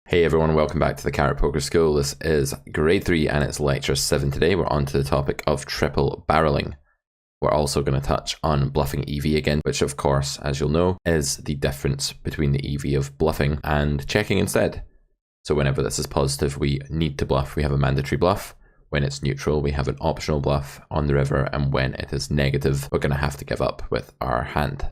Hey everyone, welcome back to the Carrot Poker School. This is grade 3 and it's lecture 7 today. We're on to the topic of triple barreling. We're also going to touch on bluffing EV again, which of course, as you'll know, is the difference between the EV of bluffing and checking instead. So whenever this is positive, we need to bluff, we have a mandatory bluff. When it's neutral, we have an optional bluff on the river, and when it is negative, we're going to have to give up with our hand.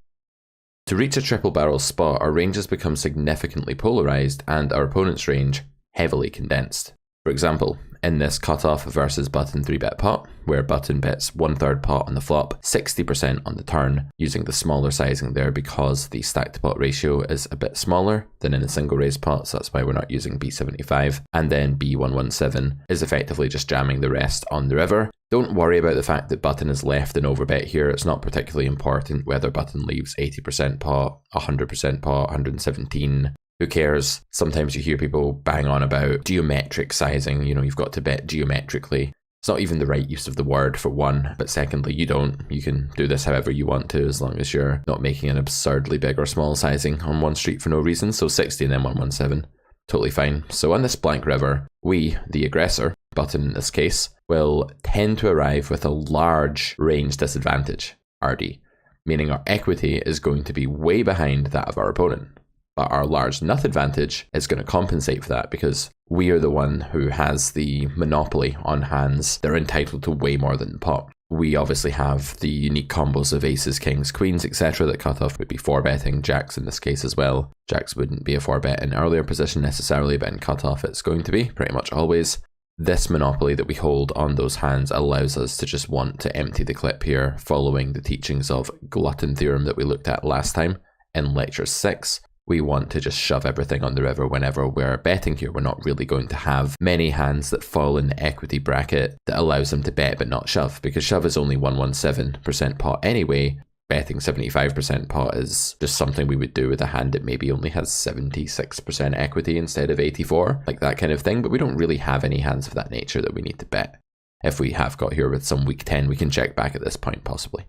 To reach a triple barrel spot, our ranges become significantly polarized and our opponent's range heavily condensed. For example, in this cutoff versus button 3-bet pot, where button bets 1/3 pot on the flop, 60% on the turn, using the smaller sizing there because the stack to pot ratio is a bit smaller than in a single raise pot, so that's why we're not using B75, and then B117 is effectively just jamming the rest on the river. Don't worry about the fact that button is left and overbet here. It's not particularly important whether button leaves 80% pot, 100% pot, 117. Who cares? Sometimes you hear people bang on about geometric sizing. You know, you've got to bet geometrically. It's not even the right use of the word, for one, but secondly, you don't. You can do this however you want to, as long as you're not making an absurdly big or small sizing on one street for no reason. So 60 and then 117. Totally fine. So on this blank river, we, the aggressor, button in this case, will tend to arrive with a large range disadvantage, RD, meaning our equity is going to be way behind that of our opponent. But our large nut advantage is going to compensate for that because we are the one who has the monopoly on hands that are entitled to way more than the pot. We obviously have the unique combos of aces, kings, queens, etc. that cutoff would be 4-betting, jacks in this case as well. Jacks wouldn't be a 4-bet in earlier position necessarily, but in cutoff it's going to be, pretty much always. This monopoly that we hold on those hands allows us to just want to empty the clip here, following the teachings of glutton theorem that we looked at last time in lecture 6. We want to just shove everything on the river whenever we're betting here. We're not really going to have many hands that fall in the equity bracket that allows them to bet but not shove, because shove is only 117% pot anyway. Betting 75% pot is just something we would do with a hand that maybe only has 76% equity instead of 84, like that kind of thing, but we don't really have any hands of that nature that we need to bet. If we have got here with some weak 10, we can check back at this point possibly.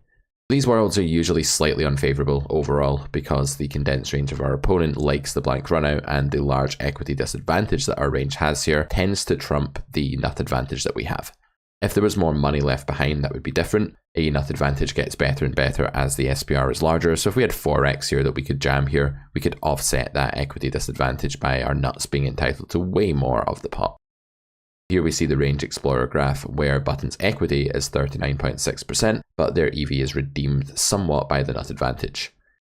These worlds are usually slightly unfavourable overall because the condensed range of our opponent likes the blank runout, and the large equity disadvantage that our range has here tends to trump the nut advantage that we have. If there was more money left behind, that would be different. A nut advantage gets better and better as the SPR is larger, so if we had 4x here that we could jam here, we could offset that equity disadvantage by our nuts being entitled to way more of the pot. Here we see the Range Explorer graph where button's equity is 39.6%, but their EV is redeemed somewhat by the nut advantage.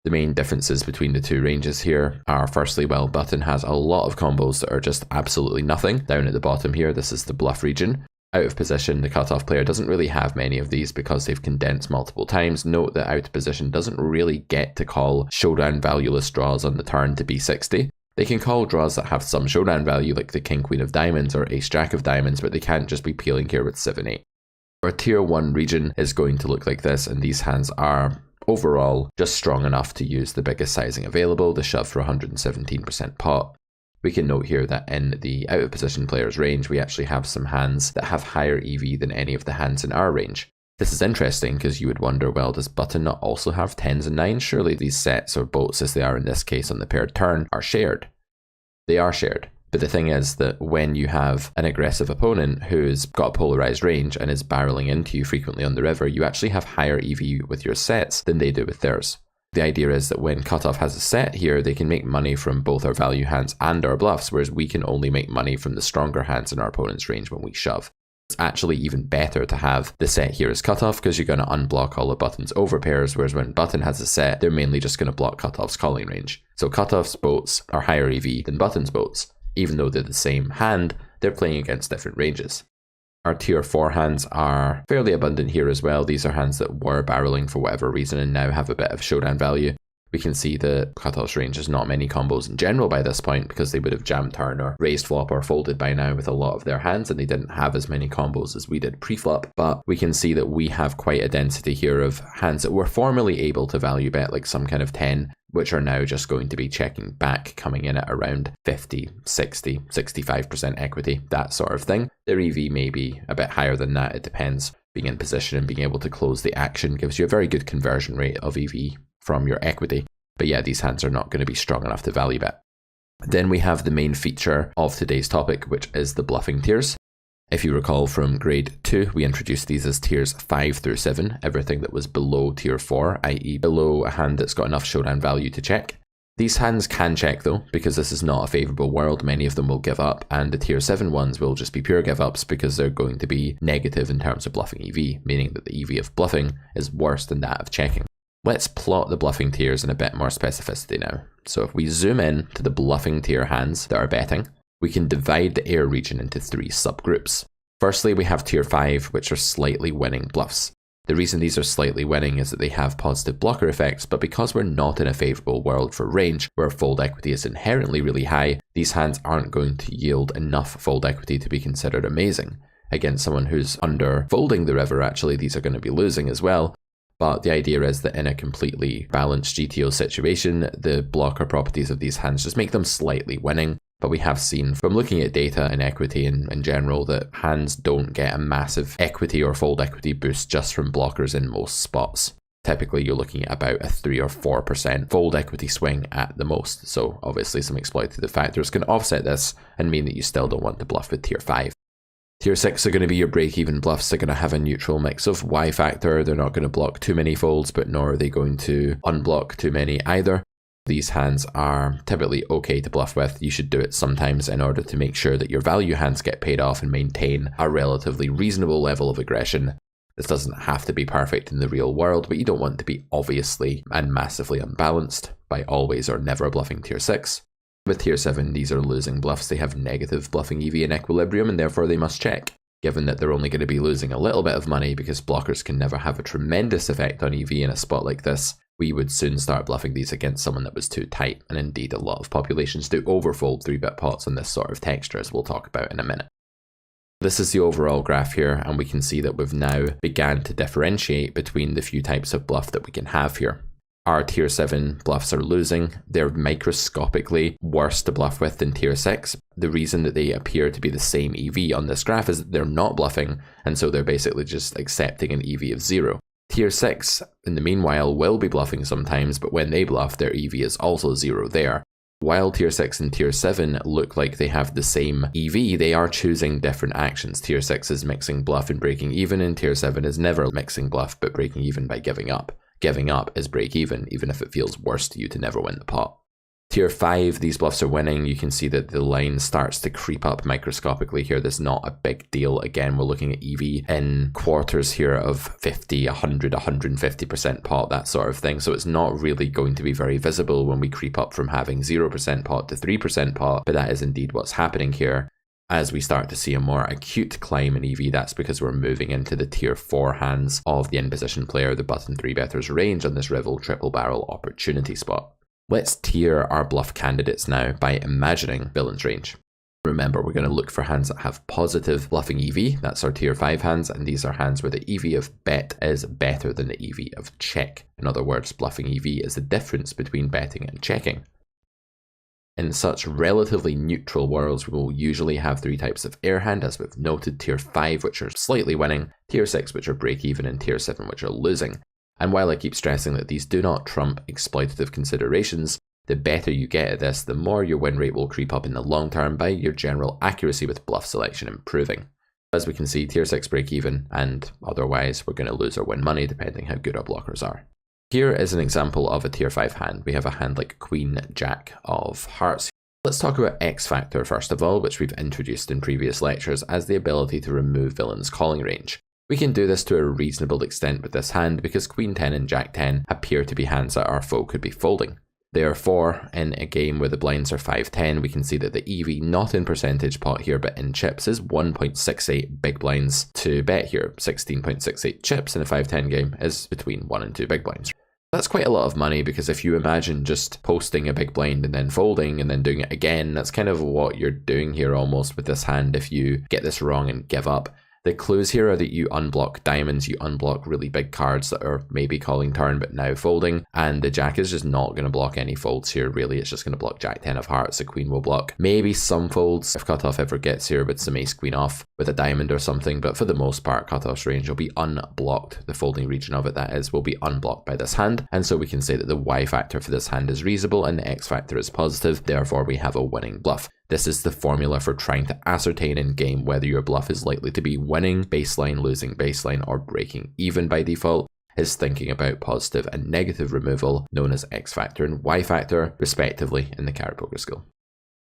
The main differences between the two ranges here are, firstly, well, button has a lot of combos that are just absolutely nothing. Down at the bottom here, this is the bluff region. Out of position, the cutoff player doesn't really have many of these because they've condensed multiple times. Note that out of position doesn't really get to call showdown valueless draws on the turn to B60. They can call draws that have some showdown value, like the king queen of diamonds or ace jack of diamonds, but they can't just be peeling here with 7-8. Our tier 1 region is going to look like this, and these hands are overall just strong enough to use the biggest sizing available, the shove for 117% pot. We can note here that in the out of position player's range, we actually have some hands that have higher EV than any of the hands in our range. This is interesting because you would wonder, well, does button not also have 10s and 9s? Surely these sets, or boats as they are in this case on the paired turn, are shared. They are shared. But the thing is that when you have an aggressive opponent who's got a polarized range and is barreling into you frequently on the river, you actually have higher EV with your sets than they do with theirs. The idea is that when cutoff has a set here, they can make money from both our value hands and our bluffs, whereas we can only make money from the stronger hands in our opponent's range when we shove. It's actually even better to have the set here as cutoff because you're going to unblock all of button's overpairs, whereas when button has a set, they're mainly just going to block cutoff's calling range. So cutoff's boats are higher EV than button's boats. Even though they're the same hand, they're playing against different ranges. Our tier 4 hands are fairly abundant here as well. These are hands that were barreling for whatever reason and now have a bit of showdown value. We can see the cutoff's range has not many combos in general by this point because they would have jammed turn or raised flop or folded by now with a lot of their hands, and they didn't have as many combos as we did pre-flop. But we can see that we have quite a density here of hands that were formerly able to value bet, like some kind of 10, which are now just going to be checking back, coming in at around 50, 60, 65% equity, that sort of thing. Their EV may be a bit higher than that, it depends. Being in position and being able to close the action gives you a very good conversion rate of EV from your equity. But yeah, these hands are not going to be strong enough to value bet. Then we have the main feature of today's topic, which is the bluffing tiers. If you recall from grade 2, we introduced these as tiers 5 through 7, everything that was below tier 4, i.e. below a hand that's got enough showdown value to check. These hands can check though, because this is not a favourable world, many of them will give up, and the tier 7 ones will just be pure give ups because they're going to be negative in terms of bluffing EV, meaning that the EV of bluffing is worse than that of checking. Let's plot the bluffing tiers in a bit more specificity now. So if we zoom in to the bluffing tier hands that are betting, we can divide the air region into 3 subgroups. Firstly, we have tier 5, which are slightly winning bluffs. The reason these are slightly winning is that they have positive blocker effects, but because we're not in a favourable world for range, where fold equity is inherently really high, these hands aren't going to yield enough fold equity to be considered amazing. Against someone who's under folding the river, actually, these are going to be losing as well. But the idea is that in a completely balanced GTO situation, the blocker properties of these hands just make them slightly winning. But we have seen from looking at data and equity in general that hands don't get a massive equity or fold equity boost just from blockers in most spots. Typically you're looking at about a 3 or 4% fold equity swing at the most. So obviously some exploitative factors can offset this and mean that you still don't want to bluff with tier 5. Tier 6 are going to be your break-even bluffs. They're going to have a neutral mix of Y factor. They're not going to block too many folds, but nor are they going to unblock too many either. These hands are typically okay to bluff with. You should do it sometimes in order to make sure that your value hands get paid off and maintain a relatively reasonable level of aggression. This doesn't have to be perfect in the real world, but you don't want to be obviously and massively unbalanced by always or never bluffing tier 6. With tier 7, these are losing bluffs. They have negative bluffing EV in equilibrium and therefore they must check. Given that they're only going to be losing a little bit of money because blockers can never have a tremendous effect on EV in a spot like this, we would soon start bluffing these against someone that was too tight, and indeed a lot of populations do overfold 3-bet pots on this sort of texture, as we'll talk about in a minute. This is the overall graph here, and we can see that we've now began to differentiate between the few types of bluff that we can have here. Our tier 7 bluffs are losing. They're microscopically worse to bluff with than tier 6. The reason that they appear to be the same EV on this graph is that they're not bluffing, and so they're basically just accepting an EV of 0. Tier 6, in the meanwhile, will be bluffing sometimes, but when they bluff, their EV is also 0 there. While tier 6 and tier 7 look like they have the same EV, they are choosing different actions. Tier 6 is mixing bluff and breaking even, and tier 7 is never mixing bluff but breaking even by giving up. Giving up is break even if it feels worse to you to never win the pot. Tier 5, these bluffs are winning. You can see that the line starts to creep up microscopically here. There's not a big deal. Again, we're looking at EV in quarters here of 50, 100, 150% pot, that sort of thing. So it's not really going to be very visible when we creep up from having 0% pot to 3% pot, but that is indeed what's happening here. As we start to see a more acute climb in EV, that's because we're moving into the tier 4 hands of the in-position player, the button 3-better's range on this Rivel triple barrel opportunity spot. Let's tier our bluff candidates now by imagining villain's range. Remember, we're going to look for hands that have positive bluffing EV, that's our tier 5 hands, and these are hands where the EV of bet is better than the EV of check. In other words, bluffing EV is the difference between betting and checking. In such relatively neutral worlds, we will usually have 3 types of air hand, as we've noted: tier 5, which are slightly winning, tier 6, which are break even, and tier 7, which are losing. And while I keep stressing that these do not trump exploitative considerations, the better you get at this, the more your win rate will creep up in the long term by your general accuracy with bluff selection improving. As we can see, tier 6 break even, and otherwise we're going to lose or win money depending how good our blockers are. Here is an example of a tier 5 hand. We have a hand like Queen Jack of Hearts. Let's talk about X Factor first of all, which we've introduced in previous lectures as the ability to remove villain's calling range. We can do this to a reasonable extent with this hand because Queen 10 and Jack 10 appear to be hands that our foe could be folding. Therefore, in a game where the blinds are 5-10, we can see that the EV, not in percentage pot here but in chips, is 1.68 big blinds to bet here. 16.68 chips in a 5-10 game is between 1 and 2 big blinds. That's quite a lot of money, because if you imagine just posting a big blind and then folding and then doing it again, that's kind of what you're doing here almost with this hand if you get this wrong and give up. The clues here are that you unblock diamonds, you unblock really big cards that are maybe calling turn but now folding, and the jack is just not going to block any folds here really. It's just going to block jack 10 of hearts. The queen will block maybe some folds if cutoff ever gets here with some ace queen off with a diamond or something, but for the most part cutoff's range will be unblocked. The folding region of it, that is, will be unblocked by this hand, and so we can say that the Y factor for this hand is reasonable and the X factor is positive, therefore we have a winning bluff. This is the formula for trying to ascertain in game whether your bluff is likely to be winning baseline, losing baseline, or breaking even by default, is thinking about positive and negative removal, known as X factor and Y factor, respectively, in the carrot poker skill.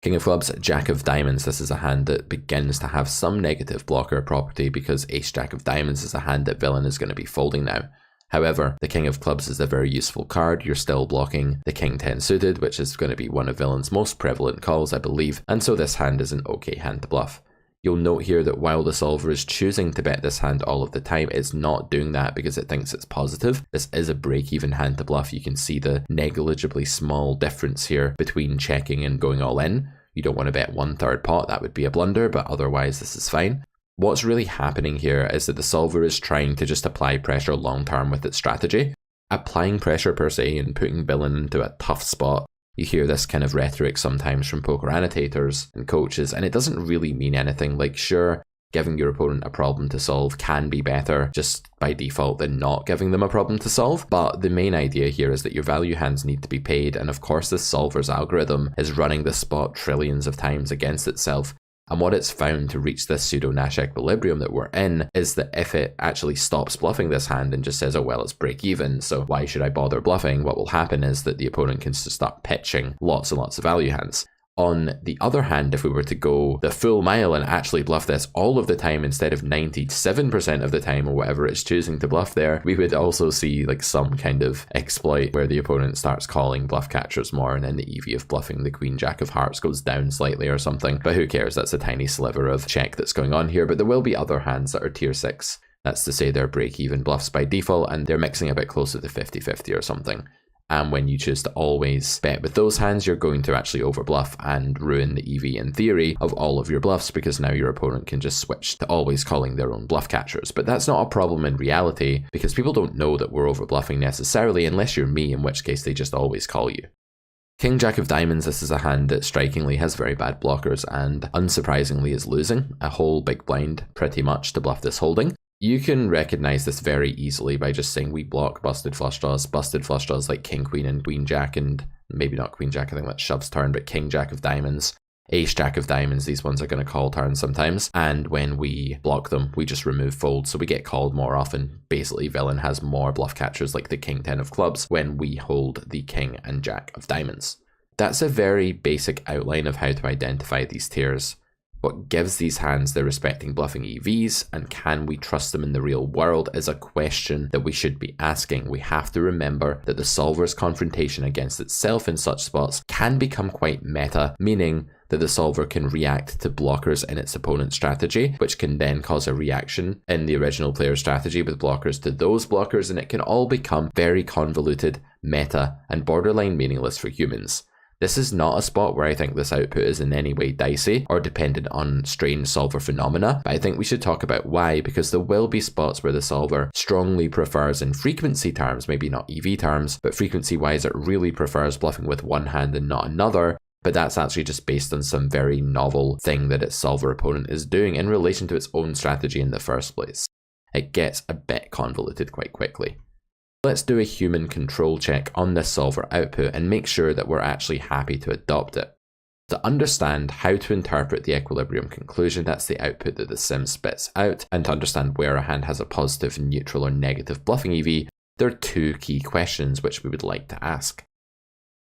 King of clubs, jack of diamonds. This is a hand that begins to have some negative blocker property because ace jack of diamonds is a hand that villain is going to be folding now. However, the king of clubs is a very useful card. You're still blocking the king 10 suited, which is going to be one of villain's most prevalent calls, I believe, and so this hand is an okay hand to bluff. You'll note here that while the solver is choosing to bet this hand all of the time, it's not doing that because it thinks it's positive. This is a break-even hand to bluff. You can see the negligibly small difference here between checking and going all in. You don't want to bet 1/3 pot, that would be a blunder, but otherwise this is fine. What's really happening here is that the solver is trying to just apply pressure long term with its strategy. Applying pressure per se and putting villain into a tough spot. You hear this kind of rhetoric sometimes from poker annotators and coaches, and it doesn't really mean anything. Like, sure, giving your opponent a problem to solve can be better just by default than not giving them a problem to solve, but the main idea here is that your value hands need to be paid, and of course the solver's algorithm is running the spot trillions of times against itself. And what it's found to reach this pseudo-Nash equilibrium that we're in is that if it actually stops bluffing this hand and just says, oh well, it's break even, so why should I bother bluffing, what will happen is that the opponent can start pitching lots and lots of value hands. On the other hand, if we were to go the full mile and actually bluff this all of the time instead of 97% of the time or whatever it's choosing to bluff there, we would also see like some kind of exploit where the opponent starts calling bluff catchers more and then the EV of bluffing the queen jack of hearts goes down slightly or something. But who cares, that's a tiny sliver of check that's going on here, but there will be other hands that are tier 6. That's to say they're break-even bluffs by default and they're mixing a bit closer to 50-50 or something. And when you choose to always bet with those hands, you're going to actually overbluff and ruin the EV in theory of all of your bluffs because now your opponent can just switch to always calling their own bluff catchers. But that's not a problem in reality because people don't know that we're overbluffing necessarily unless you're me, in which case they just always call you. King jack of diamonds, this is a hand that strikingly has very bad blockers and unsurprisingly is losing a whole big blind pretty much to bluff this holding. You can recognize this very easily by just saying we block busted flush draws like king queen and queen jack, and maybe not queen jack, I think that shoves turn, but king jack of diamonds, ace jack of diamonds, these ones are going to call turn sometimes, and when we block them we just remove folds, so we get called more often. Basically villain has more bluff catchers like the king 10 of clubs when we hold the king and jack of diamonds. That's a very basic outline of how to identify these tiers. What gives these hands their respecting bluffing EVs, and can we trust them in the real world, is a question that we should be asking. We have to remember that the solver's confrontation against itself in such spots can become quite meta, meaning that the solver can react to blockers in its opponent's strategy, which can then cause a reaction in the original player's strategy with blockers to those blockers, and it can all become very convoluted, meta, and borderline meaningless for humans. This is not a spot where I think this output is in any way dicey or dependent on strange solver phenomena, but I think we should talk about why, because there will be spots where the solver strongly prefers, in frequency terms, maybe not EV terms, but frequency wise it really prefers bluffing with one hand and not another, but that's actually just based on some very novel thing that its solver opponent is doing in relation to its own strategy in the first place. It gets a bit convoluted quite quickly. Let's do a human control check on this solver output and make sure that we're actually happy to adopt it. To understand how to interpret the equilibrium conclusion, that's the output that the sim spits out, and to understand where a hand has a positive, neutral, or negative bluffing EV, there are two key questions which we would like to ask.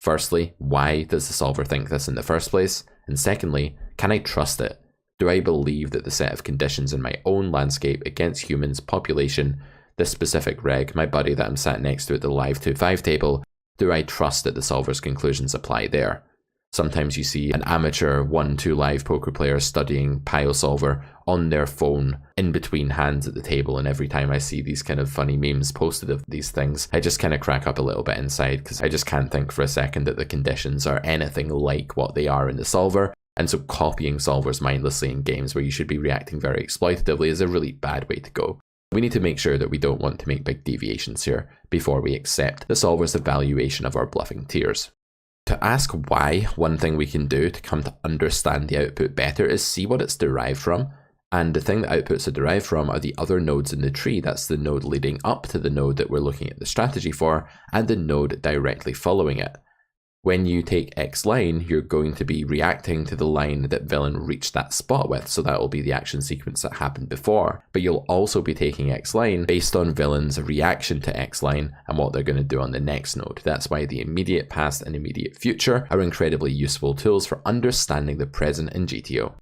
Firstly, why does the solver think this in the first place? And secondly, can I trust it? Do I believe that the set of conditions in my own landscape against humans, population, this specific reg, my buddy that I'm sat next to at the live 2-5 table, do I trust that the solver's conclusions apply there? Sometimes you see an amateur 1-2 live poker player studying pile solver on their phone in between hands at the table, and every time I see these kind of funny memes posted of these things, I just kind of crack up a little bit inside because I just can't think for a second that the conditions are anything like what they are in the solver. And so copying solvers mindlessly in games where you should be reacting very exploitatively is a really bad way to go. We need to make sure that we don't want to make big deviations here before we accept the solver's evaluation of our bluffing tiers. To ask why, one thing we can do to come to understand the output better is see what it's derived from. And the thing that outputs are derived from are the other nodes in the tree. That's the node leading up to the node that we're looking at the strategy for, and the node directly following it. When you take X line, you're going to be reacting to the line that villain reached that spot with, so that will be the action sequence that happened before. But you'll also be taking X line based on villain's reaction to X line and what they're going to do on the next node. That's why the immediate past and immediate future are incredibly useful tools for understanding the present in GTO.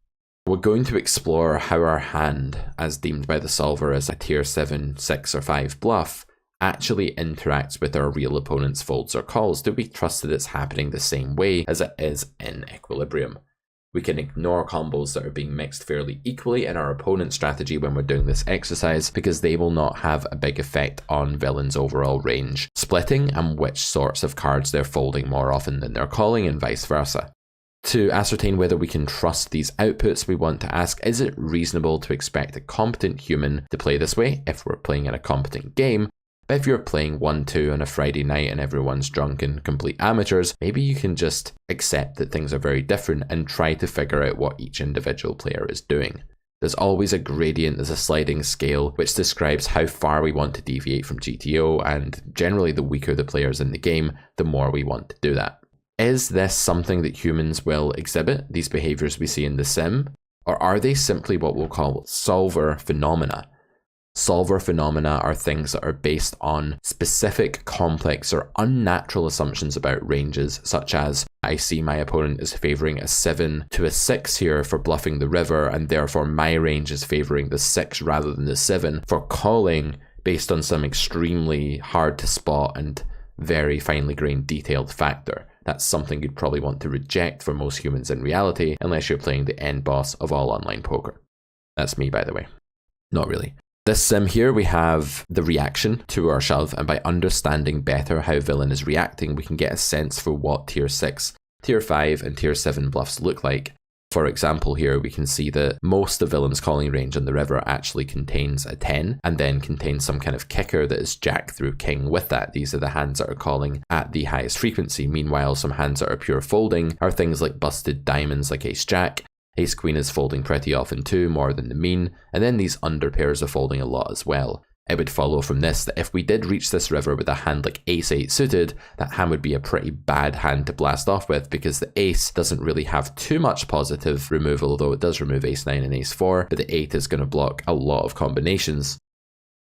We're going to explore how our hand, as deemed by the solver as a tier 7, 6 or 5 bluff, actually interacts with our real opponent's folds or calls. Do we trust that it's happening the same way as it is in equilibrium? We can ignore combos that are being mixed fairly equally in our opponent's strategy when we're doing this exercise, because they will not have a big effect on villain's overall range splitting and which sorts of cards they're folding more often than they're calling, and vice versa. To ascertain whether we can trust these outputs, we want to ask, is it reasonable to expect a competent human to play this way if we're playing in a competent game? But if you're playing 1-2 on a Friday night and everyone's drunk and complete amateurs, maybe you can just accept that things are very different and try to figure out what each individual player is doing. There's always a gradient, there's a sliding scale, which describes how far we want to deviate from GTO, and generally the weaker the players in the game, the more we want to do that. Is this something that humans will exhibit, these behaviors we see in the sim? Or are they simply what we'll call solver phenomena? Solver phenomena are things that are based on specific, complex, or unnatural assumptions about ranges, such as, I see my opponent is favoring a 7 to a 6 here for bluffing the river, and therefore my range is favoring the 6 rather than the 7 for calling, based on some extremely hard to spot and very finely grained detailed factor. That's something you'd probably want to reject for most humans in reality, unless you're playing the end boss of all online poker. That's me, by the way. Not really. This sim here, we have the reaction to our shove, and by understanding better how villain is reacting, we can get a sense for what tier 6, tier 5, and tier 7 bluffs look like. For example, here we can see that most of villain's calling range on the river actually contains a 10, and then contains some kind of kicker that is jack through king with that. These are the hands that are calling at the highest frequency. Meanwhile, some hands that are pure folding are things like busted diamonds like ace jack. Ace queen is folding pretty often too, more than the mean, and then these under pairs are folding a lot as well. It would follow from this that if we did reach this river with a hand like ace 8 suited, that hand would be a pretty bad hand to blast off with, because the ace doesn't really have too much positive removal, although it does remove ace 9 and ace 4, but the 8 is going to block a lot of combinations.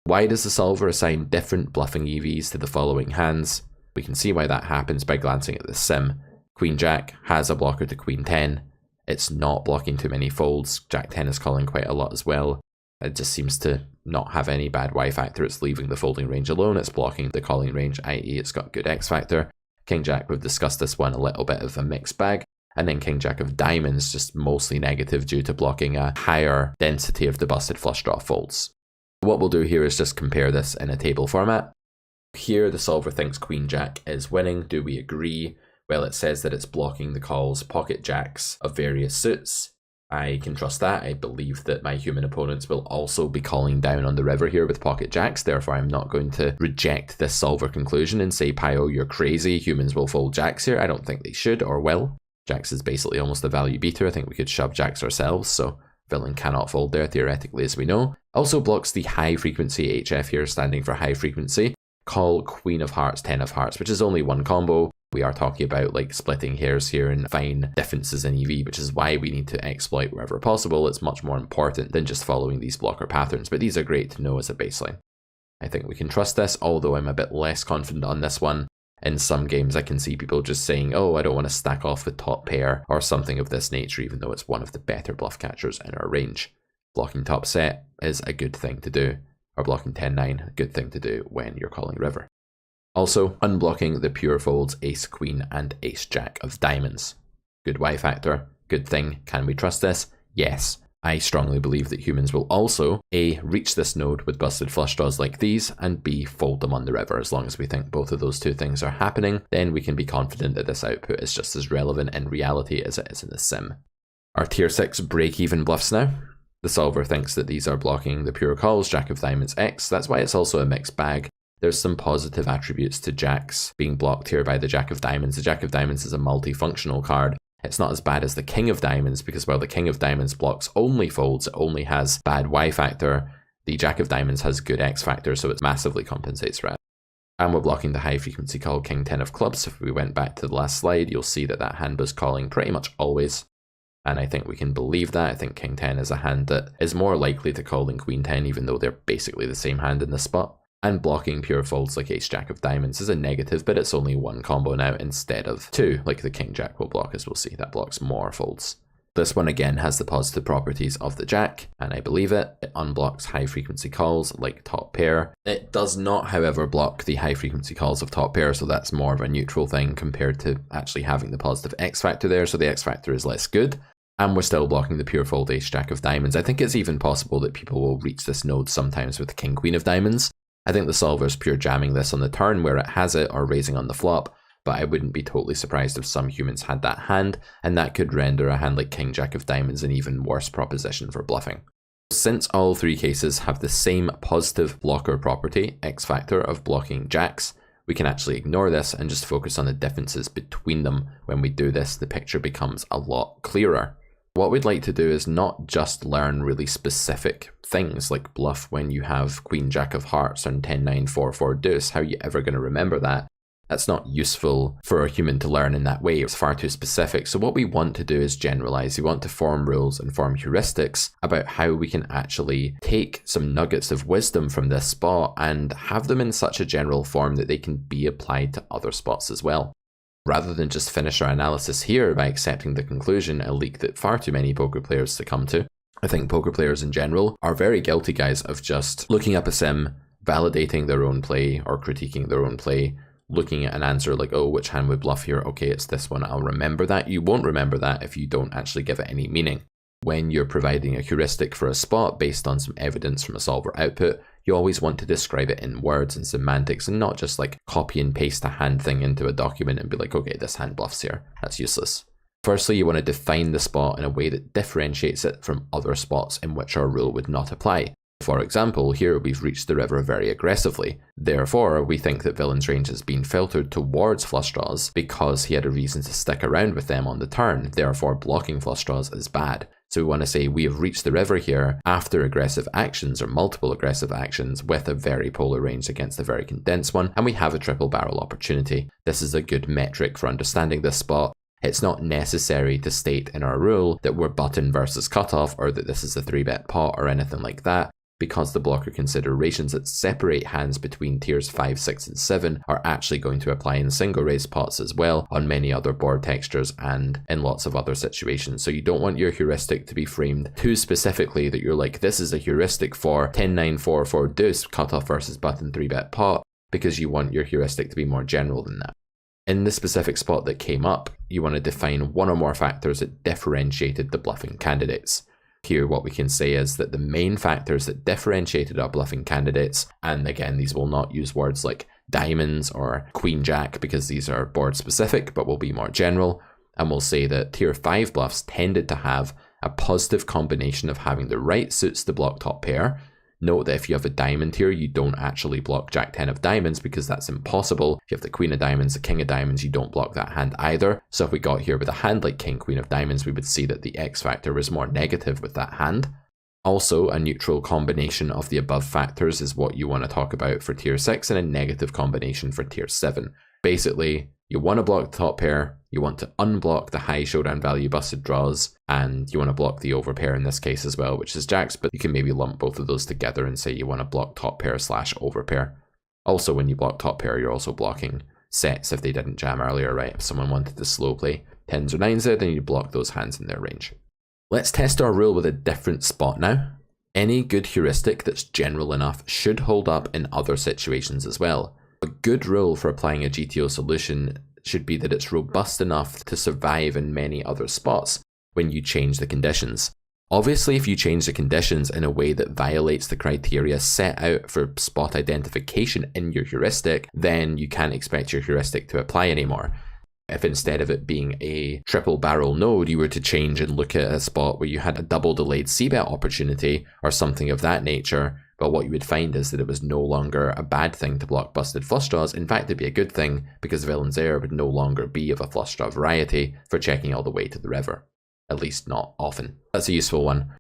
Why does the solver assign different bluffing EVs to the following hands? We can see why that happens by glancing at the sim. Queen jack has a blocker to queen 10. It's not blocking too many folds. Jack 10 is calling quite a lot as well. It just seems to not have any bad Y factor. It's leaving the folding range alone. It's blocking the calling range, i.e. it's got good X factor. King jack, we've discussed this one, a little bit of a mixed bag. And then king jack of diamonds, just mostly negative due to blocking a higher density of the busted flush draw folds. What we'll do here is just compare this in a table format. Here the solver thinks queen jack is winning. Do we agree? Well, it says that it's blocking the calls pocket jacks of various suits. I can trust that. I believe that my human opponents will also be calling down on the river here with pocket jacks. Therefore, I'm not going to reject this solver conclusion and say, Pio, you're crazy. Humans will fold jacks here. I don't think they should or will. Jacks is basically almost a value beater. I think we could shove jacks ourselves, so villain cannot fold there theoretically, as we know. Also blocks the high frequency HF here, standing for high frequency. Call queen of hearts, 10 of hearts, which is only one combo. We are talking about like splitting hairs here and fine differences in EV, which is why we need to exploit wherever possible. It's much more important than just following these blocker patterns, but these are great to know as a baseline. I think we can trust this, although I'm a bit less confident on this one. In some games I can see people just saying, oh, I don't want to stack off the top pair or something of this nature, even though it's one of the better bluff catchers in our range. Blocking top set is a good thing to do, or blocking 10-9, a good thing to do when you're calling river. Also, unblocking the pure folds ace queen and ace jack of diamonds. Good Y factor, good thing. Can we trust this? Yes. I strongly believe that humans will also A, reach this node with busted flush draws like these, and B, fold them on the river. As long as we think both of those two things are happening, then we can be confident that this output is just as relevant in reality as it is in the sim. Our tier 6 break-even bluffs now. The solver thinks that these are blocking the pure calls, Jack of Diamonds X. That's why it's also a mixed bag. There's some positive attributes to Jacks being blocked here by the Jack of Diamonds. The Jack of Diamonds is a multifunctional card. It's not as bad as the King of Diamonds because while the King of Diamonds blocks only folds, it only has bad Y factor. The Jack of Diamonds has good X factor, so it massively compensates for it. And we're blocking the high frequency call King 10 of clubs. If we went back to the last slide, you'll see that that hand was calling pretty much always. And I think we can believe that. I think King 10 is a hand that is more likely to call than Queen 10, even though they're basically the same hand in this spot. And blocking pure folds like Ace Jack of Diamonds is a negative, but it's only one combo now instead of two, like the King Jack will block, as we'll see. That blocks more folds. This one again has the positive properties of the Jack, and I believe it. It unblocks high frequency calls like top pair. It does not, however, block the high frequency calls of top pair, so that's more of a neutral thing compared to actually having the positive X factor there, so the X factor is less good. And we're still blocking the pure fold Ace Jack of Diamonds. I think it's even possible that people will reach this node sometimes with the King Queen of Diamonds. I think the solver's pure jamming this on the turn where it has it or raising on the flop, but I wouldn't be totally surprised if some humans had that hand, and that could render a hand like King Jack of Diamonds an even worse proposition for bluffing. Since all three cases have the same positive blocker property, X factor, of blocking jacks, we can actually ignore this and just focus on the differences between them. When we do this, the picture becomes a lot clearer. What we'd like to do is not just learn really specific things like bluff when you have Queen Jack of Hearts and 10-9-4-4 deuce. How are you ever going to remember that? That's not useful for a human to learn in that way. It's far too specific. So what we want to do is generalize. We want to form rules and form heuristics about how we can actually take some nuggets of wisdom from this spot and have them in such a general form that they can be applied to other spots as well. Rather than just finish our analysis here by accepting the conclusion, a leak that far too many poker players succumb to. I think poker players in general are very guilty, guys, of just looking up a sim, validating their own play or critiquing their own play, looking at an answer like, oh, which hand would bluff here? Okay, it's this one, I'll remember that. You won't remember that if you don't actually give it any meaning. When you're providing a heuristic for a spot based on some evidence from a solver output, you always want to describe it in words and semantics and not just like copy and paste a hand thing into a document and be like, okay, this hand bluffs here. That's useless. Firstly, you want to define the spot in a way that differentiates it from other spots in which our rule would not apply. For example, here we've reached the river very aggressively. Therefore, we think that villain's range has been filtered towards flush draws because he had a reason to stick around with them on the turn. Therefore, blocking flush draws is bad. So we want to say we have reached the river here after aggressive actions or multiple aggressive actions with a very polar range against a very condensed one, and we have a triple barrel opportunity. This is a good metric for understanding this spot. It's not necessary to state in our rule that we're button versus cutoff or that this is a 3-bet pot or anything like that, because the blocker considerations that separate hands between tiers 5, 6, and 7 are actually going to apply in single raise pots as well on many other board textures and in lots of other situations. So you don't want your heuristic to be framed too specifically that you're like, this is a heuristic for 10-9-4-4 deuce cutoff versus button 3-bet pot, because you want your heuristic to be more general than that. In the specific spot that came up, you want to define one or more factors that differentiated the bluffing candidates. Here what we can say is that the main factors that differentiated our bluffing candidates, and again these will not use words like diamonds or queen jack because these are board specific but will be more general, and we'll say that tier 5 bluffs tended to have a positive combination of having the right suits to block top pair. Note that if you have a diamond here, you don't actually block Jack 10 of diamonds because that's impossible. If you have the Queen of Diamonds, the King of Diamonds, you don't block that hand either. So if we got here with a hand like King, Queen of Diamonds, we would see that the X factor was more negative with that hand. Also, a neutral combination of the above factors is what you want to talk about for tier 6 and a negative combination for tier 7. Basically, you want to block the top pair, you want to unblock the high showdown value busted draws, and you want to block the overpair in this case as well, which is jacks, but you can maybe lump both of those together and say you want to block top pair / overpair. Also, when you block top pair, you're also blocking sets if they didn't jam earlier, right? If someone wanted to slow play 10s or 9s there, then you block those hands in their range. Let's test our rule with a different spot now. Any good heuristic that's general enough should hold up in other situations as well. A good rule for applying a GTO solution should be that it's robust enough to survive in many other spots when you change the conditions. Obviously, if you change the conditions in a way that violates the criteria set out for spot identification in your heuristic, then you can't expect your heuristic to apply anymore. If instead of it being a triple barrel node, you were to change and look at a spot where you had a double delayed c-bet opportunity or something of that nature, but what you would find is that it was no longer a bad thing to block busted flush draws. In fact, it'd be a good thing because villain's heir would no longer be of a flush draw variety for checking all the way to the river. At least not often. That's a useful one.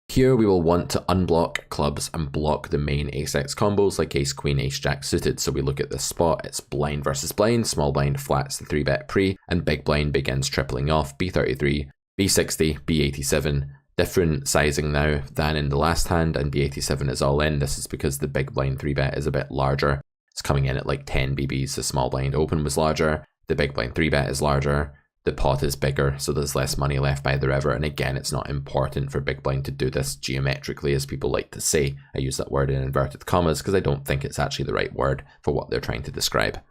Here we will want to unblock clubs and block the main ace-x combos like ace-queen, ace-jack suited. So we look at this spot, it's blind versus blind, small blind flats the 3-bet pre, and big blind begins tripling off, b33, b60, b87, different sizing now than in the last hand, and b87 is all in. This is because the big blind 3-bet is a bit larger. It's coming in at like 10 BBs, the small blind open was larger, the big blind 3-bet is larger, the pot is bigger, so there's less money left by the river, and again, it's not important for big blind to do this geometrically, as people like to say. I use that word in inverted commas because I don't think it's actually the right word for what they're trying to describe.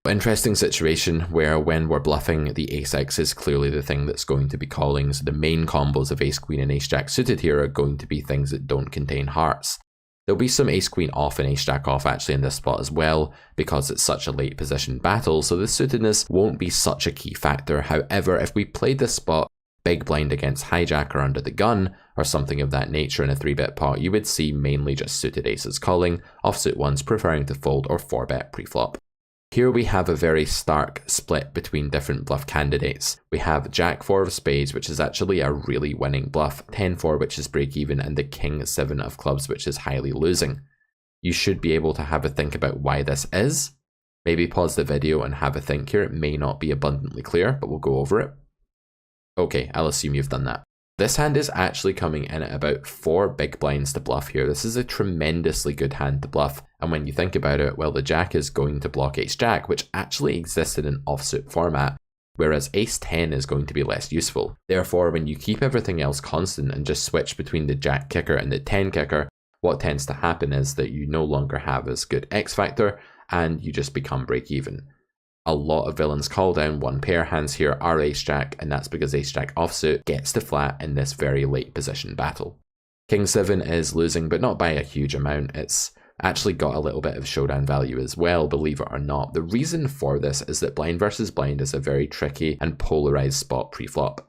Interesting situation where when we're bluffing, the ace-x is clearly the thing that's going to be calling, so the main combos of ace-queen and ace-jack suited here are going to be things that don't contain hearts. There'll be some ace-queen off and ace-jack off actually in this spot as well, because it's such a late position battle, so the suitedness won't be such a key factor. However, if we played this spot big blind against hijack or under the gun, or something of that nature in a 3-bet pot, you would see mainly just suited aces calling, offsuit ones preferring to fold or 4-bet pre-flop. Here we have a very stark split between different bluff candidates. We have Jack 4 of spades, which is actually a really winning bluff, 10-4 which is break even, and the King 7 of clubs which is highly losing. You should be able to have a think about why this is. Maybe pause the video and have a think here. It may not be abundantly clear, but we'll go over it. Okay, I'll assume you've done that. This hand is actually coming in at about 4 big blinds to bluff here. This is a tremendously good hand to bluff. And when you think about it, well, the jack is going to block ace-jack, which actually exists in an offsuit format, whereas ace-10 is going to be less useful. Therefore, when you keep everything else constant and just switch between the jack kicker and the 10 kicker, what tends to happen is that you no longer have as good X factor and you just become break even. A lot of villains call down one pair hands here are ace-jack, and that's because ace-jack offsuit gets to flat in this very late position battle. King 7 is losing, but not by a huge amount. It's actually got a little bit of showdown value as well, believe it or not. The reason for this is that blind versus blind is a very tricky and polarized spot pre-flop.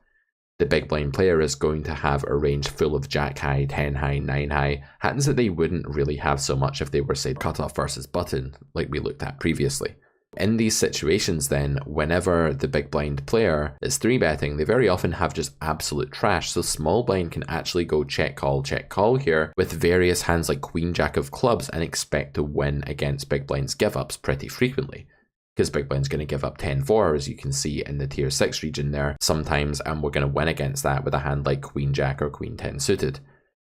The big blind player is going to have a range full of jack high, 10 high, 9 high, hands that they wouldn't really have so much if they were, say, cutoff versus button, like we looked at previously. In these situations then, whenever the big blind player is 3-betting, they very often have just absolute trash, so small blind can actually go check call here with various hands like queen jack of clubs and expect to win against big blind's give ups pretty frequently. Because big blind's going to give up 10-4, as you can see in the tier 6 region there sometimes, and we're going to win against that with a hand like queen jack or queen 10 suited.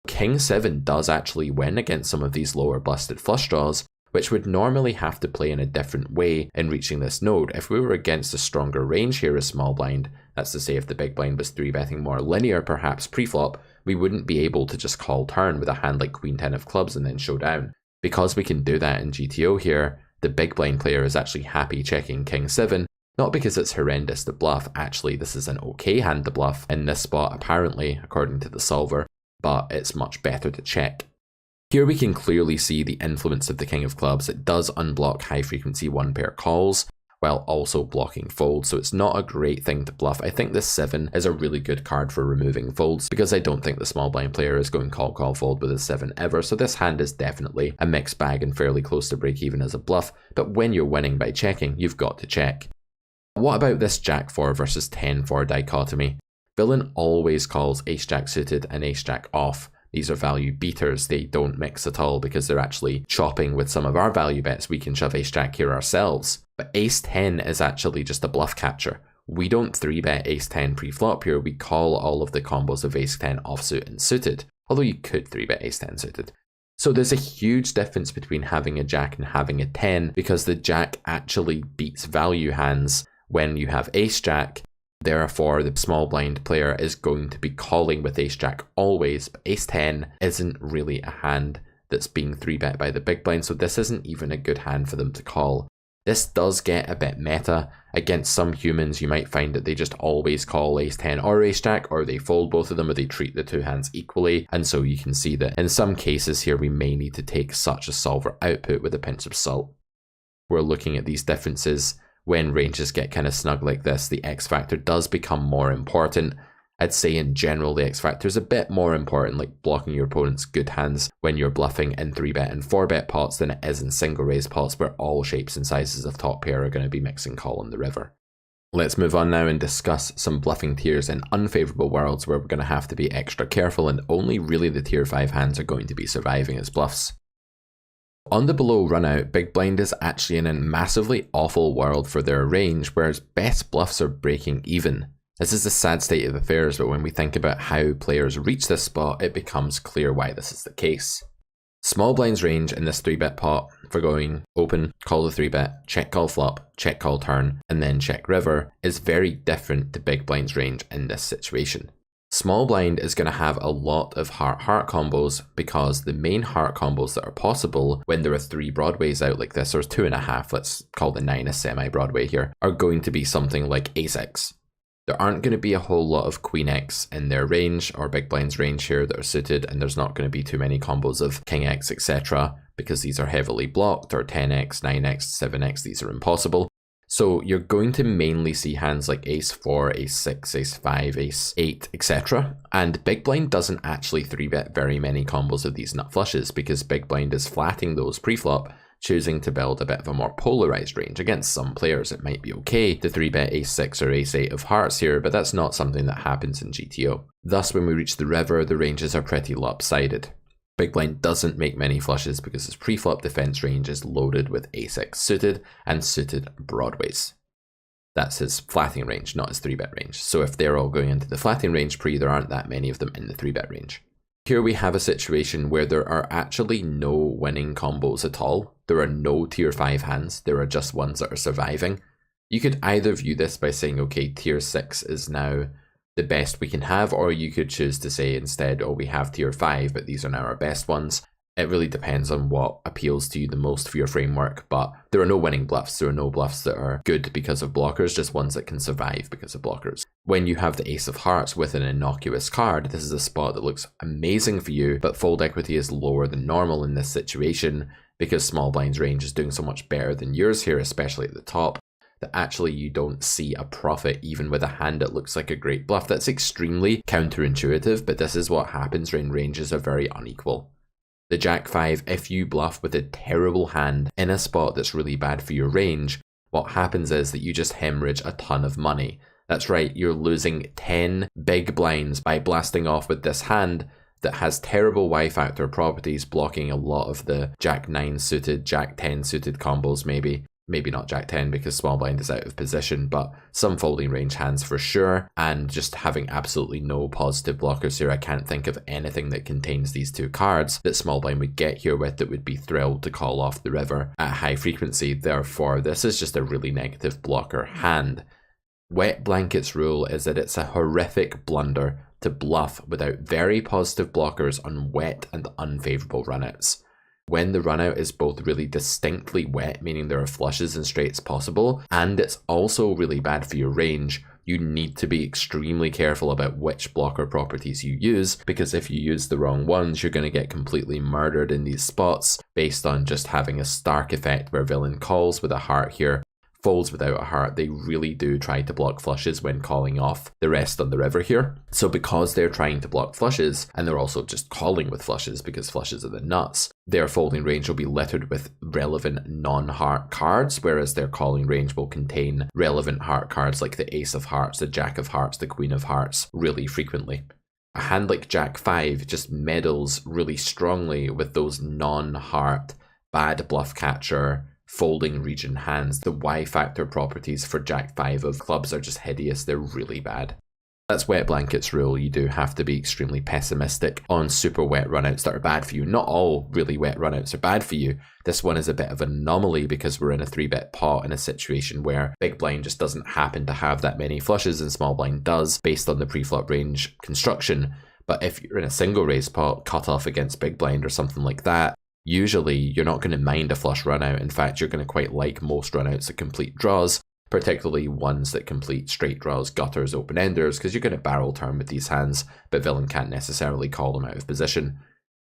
King 7 does actually win against some of these lower busted flush draws, which would normally have to play in a different way in reaching this node. If we were against a stronger range here as small blind, that's to say if the big blind was 3-betting more linear perhaps pre-flop, we wouldn't be able to just call turn with a hand like queen 10 of clubs and then show down. Because we can do that in GTO here, the big blind player is actually happy checking King 7, not because it's horrendous to bluff, actually this is an okay hand to bluff in this spot apparently, according to the solver, but it's much better to check. Here we can clearly see the influence of the King of Clubs. It does unblock high frequency 1-pair calls while also blocking folds, so it's not a great thing to bluff. I think this 7 is a really good card for removing folds because I don't think the small blind player is going call fold with a 7 ever, so this hand is definitely a mixed bag and fairly close to break even as a bluff, but when you're winning by checking, you've got to check. What about this Jack 4 versus 10-4 dichotomy? Villain always calls ace-jack suited and ace-jack off. These are value beaters, they don't mix at all because they're actually chopping with some of our value bets. We can shove ace-jack here ourselves. But ace-10 is actually just a bluff capture. We don't 3-bet ace-10 pre-flop here, we call all of the combos of ace-10 offsuit and suited. Although you could 3-bet ace-10 suited. So there's a huge difference between having a jack and having a 10 because the jack actually beats value hands when you have ace-jack. Therefore, the small blind player is going to be calling with ace-jack always, but ace-10 isn't really a hand that's being 3-bet by the big blind, so this isn't even a good hand for them to call. This does get a bit meta. Against some humans, you might find that they just always call ace-10 or ace-jack, or they fold both of them, or they treat the two hands equally, and so you can see that in some cases here we may need to take such a solver output with a pinch of salt. We're looking at these differences when ranges get kind of snug like this, the X factor does become more important. I'd say in general the X factor is a bit more important, like blocking your opponent's good hands when you're bluffing in 3-bet and 4-bet pots than it is in single raise pots where all shapes and sizes of top pair are going to be mixing call on the river. Let's move on now and discuss some bluffing tiers in unfavourable worlds where we're going to have to be extra careful and only really the tier 5 hands are going to be surviving as bluffs. On the below runout, big blind is actually in a massively awful world for their range, whereas best bluffs are breaking even. This is the sad state of affairs, but when we think about how players reach this spot, it becomes clear why this is the case. Small blind's range in this 3-bet pot for going open, call the 3-bet, check call flop, check call turn, and then check river is very different to big blind's range in this situation. Small blind is going to have a lot of heart-heart combos because the main heart combos that are possible when there are 3 broadways out like this, or 2.5, let's call the 9 a semi-broadway here, are going to be something like ace-x. There aren't going to be a whole lot of queen x in their range or big blind's range here that are suited, and there's not going to be too many combos of king x, etc. because these are heavily blocked, or 10x, 9x, 7x, these are impossible. So you're going to mainly see hands like ace 4, ace 6, ace 5, ace 8, etc. And big blind doesn't actually 3-bet very many combos of these nut flushes because big blind is flatting those pre-flop, choosing to build a bit of a more polarized range. Against some players it might be okay to 3-bet ace 6 or ace 8 of hearts here, but that's not something that happens in GTO. Thus when we reach the river, the ranges are pretty lopsided. Big blind doesn't make many flushes because his pre-flop defense range is loaded with ace-x suited and suited broadways. That's his flatting range, not his 3-bet range. So if they're all going into the flatting range pre, there aren't that many of them in the 3-bet range. Here we have a situation where there are actually no winning combos at all. There are no tier 5 hands, there are just ones that are surviving. You could either view this by saying, okay, tier 6 is now the best we can have, or you could choose to say instead, oh, we have tier 5, but these are now our best ones. It really depends on what appeals to you the most for your framework, but there are no winning bluffs. There are no bluffs that are good because of blockers, just ones that can survive because of blockers. When you have the ace of hearts with an innocuous card, this is a spot that looks amazing for you, but fold equity is lower than normal in this situation because small blind's range is doing so much better than yours here, especially at the top, that actually you don't see a profit even with a hand that looks like a great bluff. That's extremely counterintuitive, but this is what happens when ranges are very unequal. The Jack 5, if you bluff with a terrible hand in a spot that's really bad for your range, what happens is that you just hemorrhage a ton of money. That's right, you're losing 10 big blinds by blasting off with this hand that has terrible Y-factor properties, blocking a lot of the Jack 9 suited, Jack 10 suited combos maybe. Maybe not Jack 10 because small blind is out of position, but some folding range hands for sure, and just having absolutely no positive blockers here. I can't think of anything that contains these two cards that small blind would get here with that would be thrilled to call off the river at high frequency. Therefore, this is just a really negative blocker hand. Wet blanket's rule is that it's a horrific blunder to bluff without very positive blockers on wet and unfavorable runouts. When the runout is both really distinctly wet, meaning there are flushes and straights possible, and it's also really bad for your range, you need to be extremely careful about which blocker properties you use, because if you use the wrong ones, you're going to get completely murdered in these spots based on just having a Stark effect where villain calls with a heart here, folds without a heart. They really do try to block flushes when calling off the rest on the river here. So because they're trying to block flushes, and they're also just calling with flushes because flushes are the nuts, their folding range will be littered with relevant non-heart cards, whereas their calling range will contain relevant heart cards like the ace of hearts, the jack of hearts, the queen of hearts really frequently. A hand like Jack 5 just meddles really strongly with those non-heart, bad bluff catcher, folding region hands. The Y-factor properties for Jack 5 of clubs are just hideous. They're really bad. That's wet blanket's rule. You do have to be extremely pessimistic on super wet runouts that are bad for you. Not all really wet runouts are bad for you. This one is a bit of an anomaly because we're in a 3-bet pot in a situation where big blind just doesn't happen to have that many flushes and small blind does based on the pre-flop range construction. But if you're in a single raise pot, cut off against big blind or something like that, usually you're not going to mind a flush runout. In fact, you're going to quite like most runouts that complete draws, particularly ones that complete straight draws, gutters, open-enders, because you're going to barrel turn with these hands, but villain can't necessarily call them out of position.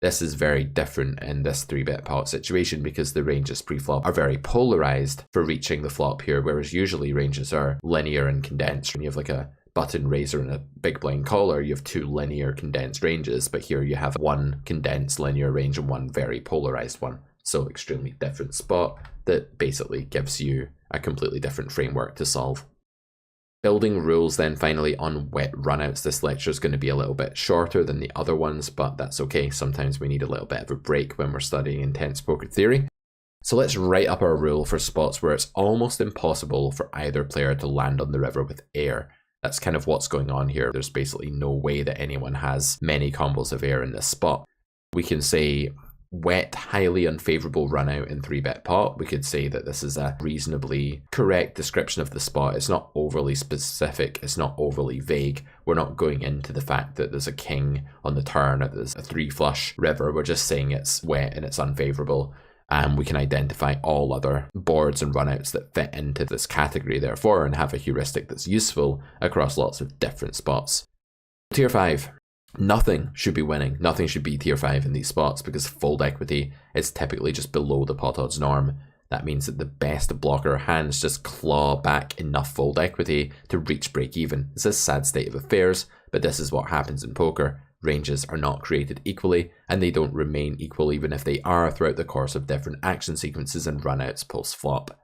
This is very different in this 3-bit pot situation because the ranges pre-flop are very polarized for reaching the flop here, whereas usually ranges are linear and condensed. When you have like a button raiser and a big blind caller, you have 2 linear condensed ranges, but here you have 1 condensed linear range and 1 very polarized one. So extremely different spot that basically gives you a completely different framework to solve. Building rules then finally on wet runouts. This lecture is going to be a little bit shorter than the other ones, but that's okay. Sometimes we need a little bit of a break when we're studying intense poker theory. So let's write up our rule for spots where it's almost impossible for either player to land on the river with air. That's kind of what's going on here. There's basically no way that anyone has many combos of air in this spot. We can say wet, highly unfavorable run out in 3-bet pot. We could say that this is a reasonably correct description of the spot. It's not overly specific, it's not overly vague. We're not going into the fact that there's a king on the turn or there's a 3 flush river. We're just saying it's wet and it's unfavorable. And we can identify all other boards and runouts that fit into this category, therefore, and have a heuristic that's useful across lots of different spots. Tier 5. Nothing should be winning. Nothing should be tier 5 in these spots because fold equity is typically just below the pot odds norm. That means that the best blocker hands just claw back enough fold equity to reach break even. It's a sad state of affairs, but this is what happens in poker. Ranges are not created equally, and they don't remain equal even if they are throughout the course of different action sequences and runouts post-flop.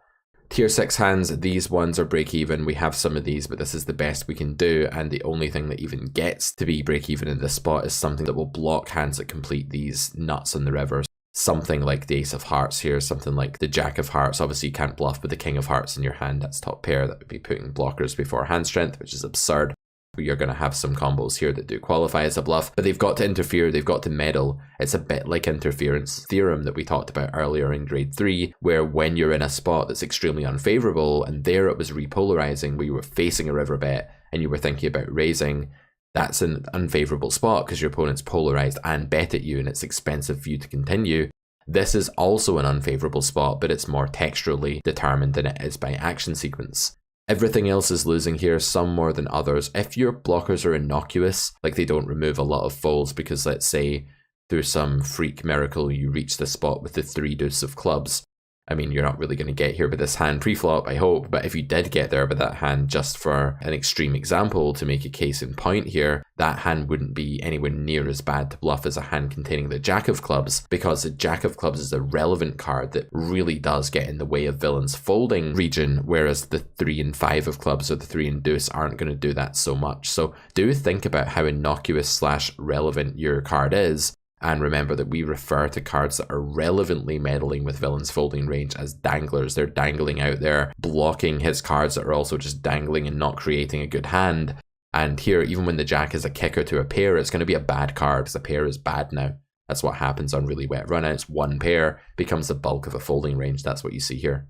Tier 6 hands, these ones are break even. We have some of these, but this is the best we can do, and the only thing that even gets to be break even in this spot is something that will block hands that complete these nuts on the rivers. Something like the Ace of Hearts here, something like the Jack of Hearts. Obviously you can't bluff with the King of Hearts in your hand, that's top pair. That would be putting blockers before hand strength, which is absurd. You're going to have some combos here that do qualify as a bluff, but they've got to interfere, they've got to meddle. It's a bit like interference theorem that we talked about earlier in grade 3, where when you're in a spot that's extremely unfavorable, and there it was repolarizing, where you were facing a river bet and you were thinking about raising, that's an unfavorable spot because your opponent's polarized and bet at you and it's expensive for you to continue. This is also an unfavorable spot, but it's more texturally determined than it is by action sequence. Everything else is losing here, some more than others. If your blockers are innocuous, like they don't remove a lot of folds because, let's say, through some freak miracle you reach the spot with the 3 deuce of clubs. I mean, you're not really going to get here with this hand pre-flop, I hope, but if you did get there with that hand, just for an extreme example to make a case in point here, that hand wouldn't be anywhere near as bad to bluff as a hand containing the Jack of Clubs, because the Jack of Clubs is a relevant card that really does get in the way of villains folding region, whereas the 3 and 5 of clubs or the 3 and deuce aren't going to do that so much. So do think about how innocuous / relevant your card is. And remember that we refer to cards that are relevantly meddling with villain's folding range as danglers. They're dangling out there, blocking his cards that are also just dangling and not creating a good hand. And here, even when the Jack is a kicker to a pair, it's going to be a bad card because the pair is bad now. That's what happens on really wet runouts. One pair becomes the bulk of a folding range. That's what you see here.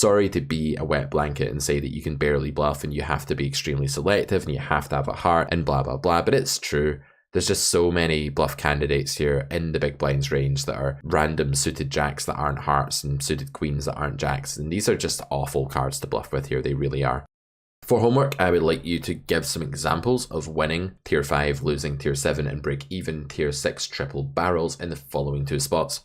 Sorry to be a wet blanket and say that you can barely bluff and you have to be extremely selective and you have to have a heart and blah, blah, blah, but it's true. There's just so many bluff candidates here in the big blinds range that are random suited jacks that aren't hearts and suited queens that aren't jacks. And these are just awful cards to bluff with here. They really are. For homework, I would like you to give some examples of winning tier 5, losing tier 7, and break even tier 6 triple barrels in the following 2 spots.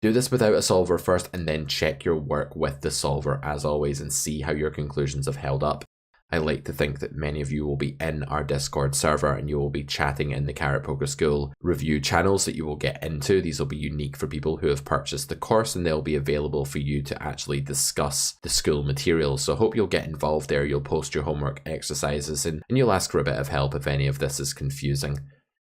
Do this without a solver first and then check your work with the solver as always and see how your conclusions have held up. I like to think that many of you will be in our Discord server and you will be chatting in the Carrot Poker School review channels that you will get into. These will be unique for people who have purchased the course and they'll be available for you to actually discuss the school material. So I hope you'll get involved there. You'll post your homework exercises and you'll ask for a bit of help if any of this is confusing.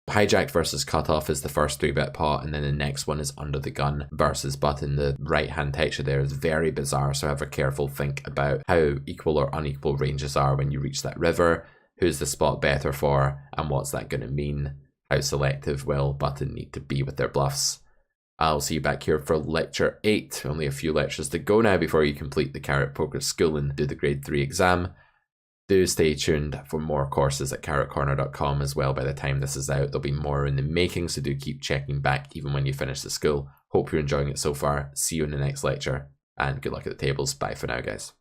Hijacked versus cutoff is the first 3-bet pot, and then the next one is under the gun versus button. The right hand texture there is very bizarre, so have a careful think about how equal or unequal ranges are when you reach that river, who's the spot better for, and what's that going to mean, how selective will button need to be with their bluffs. I'll see you back here for lecture 8, only a few lectures to go now before you complete the Carrot Poker School and do the grade 3 exam. Do stay tuned for more courses at carrotcorner.com as well. By the time this is out, there'll be more in the making, so do keep checking back even when you finish the school. Hope you're enjoying it so far. See you in the next lecture, and good luck at the tables. Bye for now, guys.